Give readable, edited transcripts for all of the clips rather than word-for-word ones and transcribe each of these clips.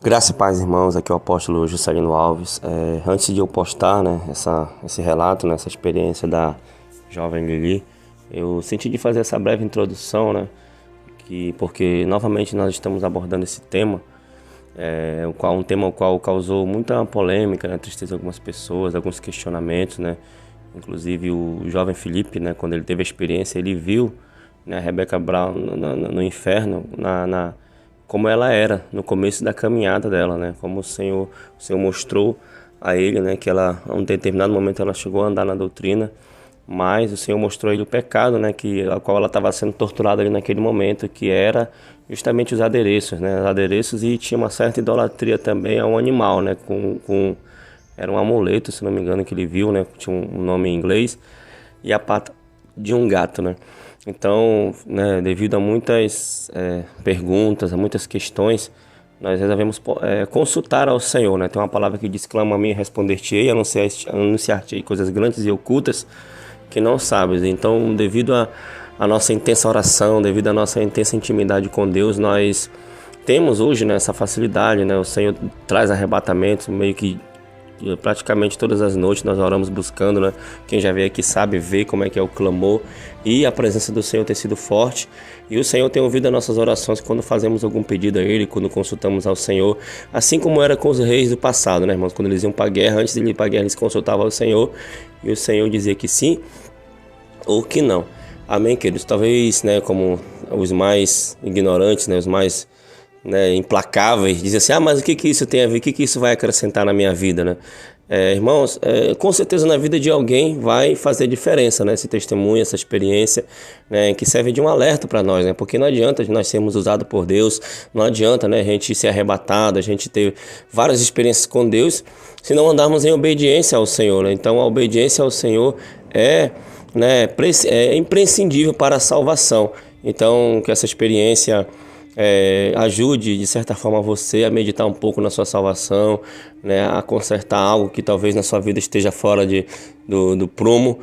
Graça e paz, irmãos, aqui é o apóstolo Juscelino Alves. Antes de eu postar, esse relato, essa experiência da jovem Lili, eu senti de fazer essa breve introdução, porque novamente nós estamos abordando esse tema, um tema o qual causou muita polêmica, tristeza de algumas pessoas, alguns questionamentos, Inclusive o jovem Felipe, quando ele teve a experiência, ele viu a Rebecca Brown no inferno, como ela era no começo da caminhada dela, como o Senhor mostrou a ele, que ela, a um determinado momento ela chegou a andar na doutrina, mas o Senhor mostrou a ele o pecado, a qual ela estava sendo torturada ali naquele momento, que era justamente os adereços, e tinha uma certa idolatria também a um animal, era um amuleto, se não me engano, que ele viu, tinha um nome em inglês, e a pata de um gato, Então, devido a muitas perguntas, a muitas questões, nós resolvemos consultar ao Senhor, Tem uma palavra que diz: clama a mim e responder-te-ei, anunciar-te-ei coisas grandes e ocultas que não sabes. Então, devido à nossa intensa oração, devido à nossa intensa intimidade com Deus, nós temos hoje essa facilidade, O Senhor traz arrebatamentos, meio que praticamente todas as noites nós oramos buscando, Quem já veio aqui sabe, vê como é que é o clamor, e a presença do Senhor tem sido forte, e o Senhor tem ouvido as nossas orações quando fazemos algum pedido a Ele, quando consultamos ao Senhor, assim como era com os reis do passado, irmãos, quando eles iam para a guerra, antes de ir para a guerra eles consultavam ao Senhor, e o Senhor dizia que sim ou que não. Amém, queridos? Talvez, como os mais ignorantes, os mais implacáveis, dizem assim: mas o que isso tem a ver, o que isso vai acrescentar na minha vida, irmãos, com certeza na vida de alguém vai fazer diferença, esse testemunho, essa experiência, que serve de um alerta para nós, porque não adianta nós sermos usados por Deus, não adianta, a gente ser arrebatado, a gente ter várias experiências com Deus, se não andarmos em obediência ao Senhor, Então a obediência ao Senhor é imprescindível para a salvação. Então que essa experiência ajude de certa forma você a meditar um pouco na sua salvação, a consertar algo que talvez na sua vida esteja fora do prumo,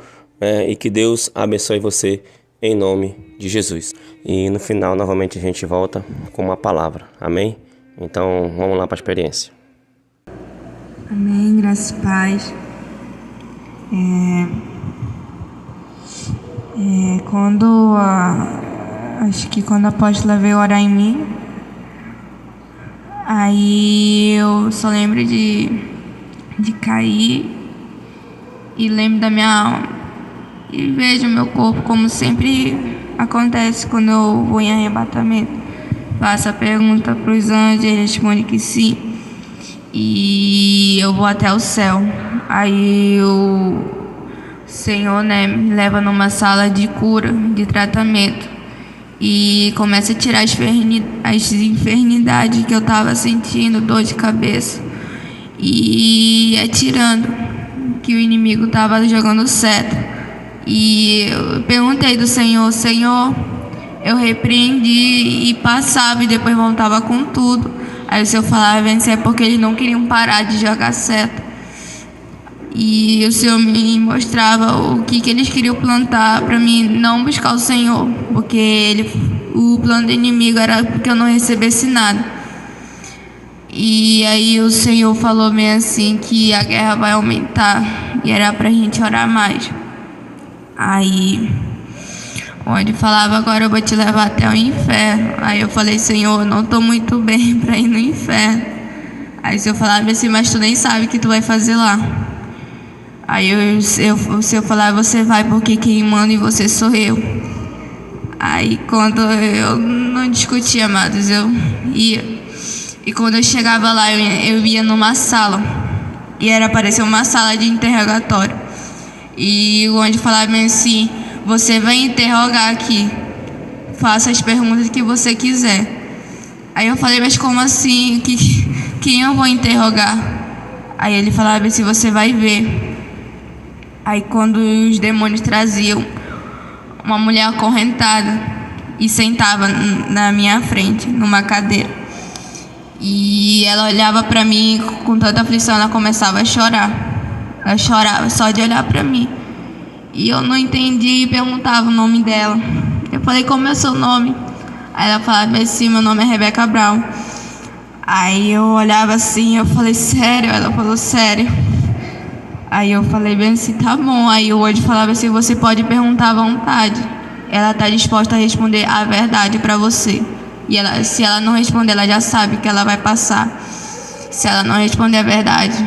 e que Deus abençoe você em nome de Jesus. E no final novamente a gente volta com uma palavra, amém? Então vamos lá para a experiência. Amém, graças e paz. Acho que quando a apóstola veio orar em mim, aí eu só lembro de cair e lembro da minha alma e vejo meu corpo, como sempre acontece quando eu vou em arrebatamento. Faço a pergunta para os anjos, eles respondem que sim, e eu vou até o céu. Aí o Senhor me leva numa sala de cura, de tratamento, e começa a tirar as enfermidades que eu estava sentindo, dor de cabeça, e atirando, que o inimigo estava jogando seta. E eu perguntei do Senhor, eu repreendi e passava, e depois voltava com tudo. Aí o Senhor falava: isso é porque eles não queriam parar de jogar seta. E o Senhor me mostrava o que eles queriam plantar para mim não buscar o Senhor, porque o plano do inimigo era que eu não recebesse nada. E aí o Senhor falou bem assim que a guerra vai aumentar e era pra gente orar mais. Aí onde falava: agora eu vou te levar até o inferno. Aí eu falei: Senhor, eu não estou muito bem para ir no inferno. Aí o Senhor falava assim: mas tu nem sabe o que tu vai fazer lá. Aí o Senhor falava: você vai, porque quem manda em você sou eu. Aí quando eu não discutia, amados, eu ia. E quando eu chegava lá, eu ia numa sala, e parecia uma sala de interrogatório. E onde falava assim: você vai interrogar aqui, faça as perguntas que você quiser. Aí eu falei: mas como assim? Quem eu vou interrogar? Aí ele falava assim: você vai ver. Aí quando os demônios traziam uma mulher acorrentada e sentava na minha frente, numa cadeira. E ela olhava para mim com tanta aflição, ela começava a chorar. Ela chorava só de olhar para mim. E eu não entendi e perguntava o nome dela. Eu falei, como é o seu nome? Aí ela falava assim, meu nome é Rebeca Brown. Aí eu olhava assim, eu falei, sério? Ela falou, sério. Aí eu falei bem assim, tá bom. Aí o anjo falava assim, você pode perguntar à vontade. Ela está disposta a responder a verdade para você. E se ela não responder, ela já sabe que ela vai passar. Se ela não responder a verdade,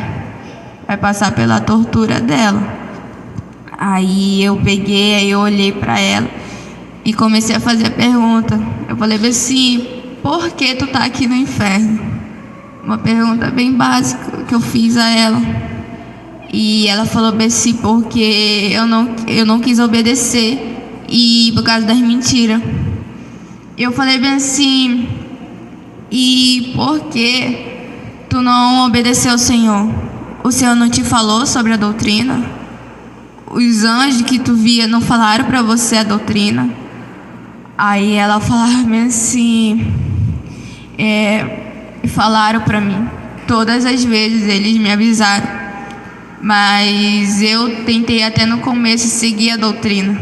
vai passar pela tortura dela. Aí eu peguei, aí eu olhei para ela e comecei a fazer a pergunta. Eu falei assim, por que tu tá aqui no inferno? Uma pergunta bem básica que eu fiz a ela. E ela falou bem assim, porque eu não quis obedecer e por causa das mentiras. Eu falei bem assim, e por que tu não obedeceu ao Senhor? O Senhor não te falou sobre a doutrina? Os anjos que tu via não falaram para você a doutrina? Aí ela falava bem assim, falaram para mim. Todas as vezes eles me avisaram. Mas eu tentei até no começo seguir a doutrina.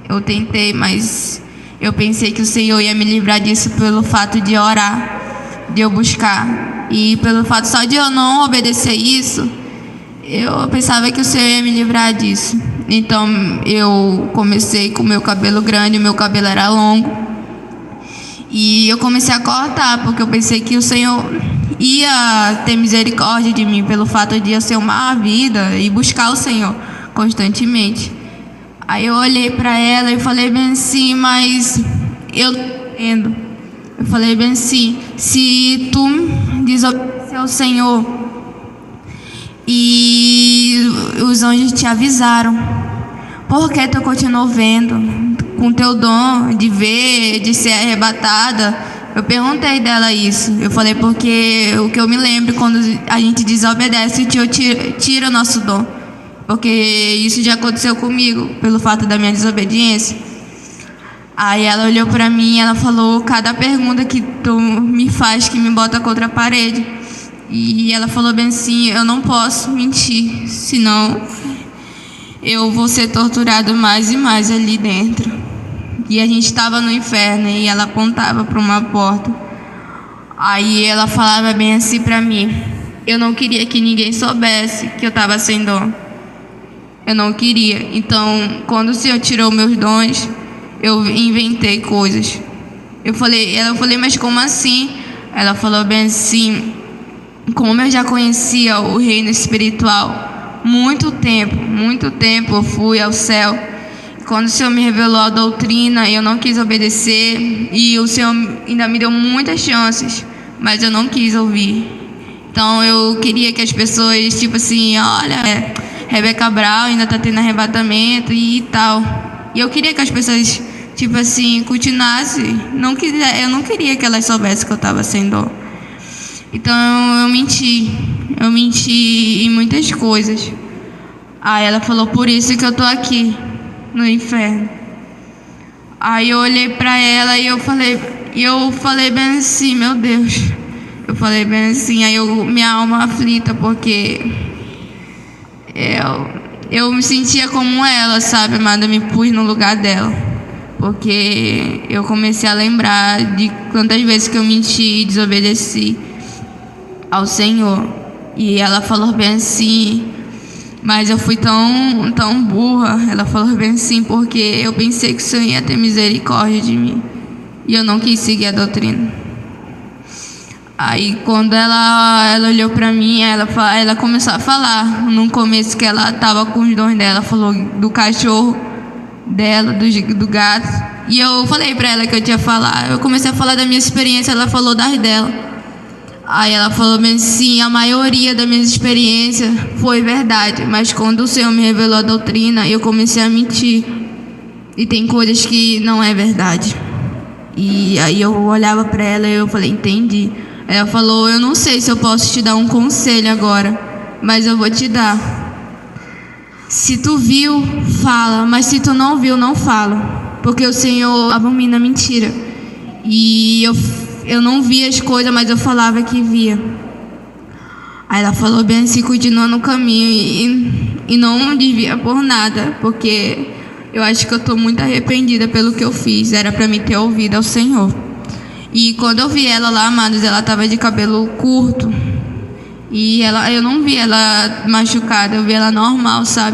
Eu tentei, mas eu pensei que o Senhor ia me livrar disso pelo fato de orar, de eu buscar. E pelo fato só de eu não obedecer isso, eu pensava que o Senhor ia me livrar disso. Então eu comecei com o meu cabelo grande, o meu cabelo era longo. E eu comecei a cortar, porque eu pensei que o Senhor ia ter misericórdia de mim pelo fato de eu ser uma vida e buscar o Senhor constantemente. Aí eu olhei para ela e falei bem assim, mas eu entendo. Eu falei bem assim, se tu desobedecer ao Senhor e os anjos te avisaram, por que tu continuou vendo com teu dom de ver, de ser arrebatada? Eu perguntei dela isso. Eu falei, porque o que eu me lembro, quando a gente desobedece, o Senhor tira o nosso dom. Porque isso já aconteceu comigo, pelo fato da minha desobediência. Aí ela olhou pra mim e ela falou, cada pergunta que tu me faz que me bota contra a parede. E ela falou bem assim, eu não posso mentir, senão eu vou ser torturado mais e mais ali dentro. E a gente estava no inferno e ela apontava para uma porta. Aí ela falava bem assim pra mim, eu não queria que ninguém soubesse que eu estava sem dom. Eu não queria. Então, quando o Senhor tirou meus dons, eu inventei coisas. Eu falei, mas como assim? Ela falou bem assim, como eu já conhecia o reino espiritual, muito tempo eu fui ao céu. Quando o Senhor me revelou a doutrina, eu não quis obedecer. E o Senhor ainda me deu muitas chances, mas eu não quis ouvir. Então eu queria que as pessoas, tipo assim, olha, Rebeca Brown ainda tá tendo arrebatamento e tal. E eu queria que as pessoas, tipo assim, continuassem. Eu não queria que elas soubessem que eu estava sem dom. Então eu menti em muitas coisas. Aí ela falou, por isso que eu tô aqui no inferno. Aí eu olhei pra ela e eu falei bem assim, meu Deus. Eu falei bem assim, aí minha alma aflita, porque eu me sentia como ela, sabe, amada? Eu me pus no lugar dela, porque eu comecei a lembrar de quantas vezes que eu menti e desobedeci ao Senhor. E ela falou bem assim, mas eu fui tão burra. Ela falou bem assim, porque eu pensei que o Senhor ia ter misericórdia de mim e eu não quis seguir a doutrina. Aí quando ela olhou pra mim, ela começou a falar. No começo que ela tava com os dons dela, falou do cachorro dela, do gato. E eu falei pra ela que eu tinha falar. Eu comecei a falar da minha experiência, ela falou das dela. Aí ela falou bem assim, a maioria das minhas experiências foi verdade, mas quando o Senhor me revelou a doutrina, eu comecei a mentir. E tem coisas que não é verdade. E aí eu olhava pra ela e eu falei, entendi. Ela falou, eu não sei se eu posso te dar um conselho agora, mas eu vou te dar. Se tu viu, fala, mas se tu não viu, não fala, porque o Senhor abomina a mentira. E eu eu não via as coisas, mas eu falava que via. Aí ela falou bem assim, continua no caminho e não desvia por nada, porque eu acho que eu estou muito arrependida pelo que eu fiz. Era para me ter ouvido ao Senhor. E quando eu vi ela lá, amados, ela estava de cabelo curto. E eu não vi ela machucada, eu vi ela normal, sabe?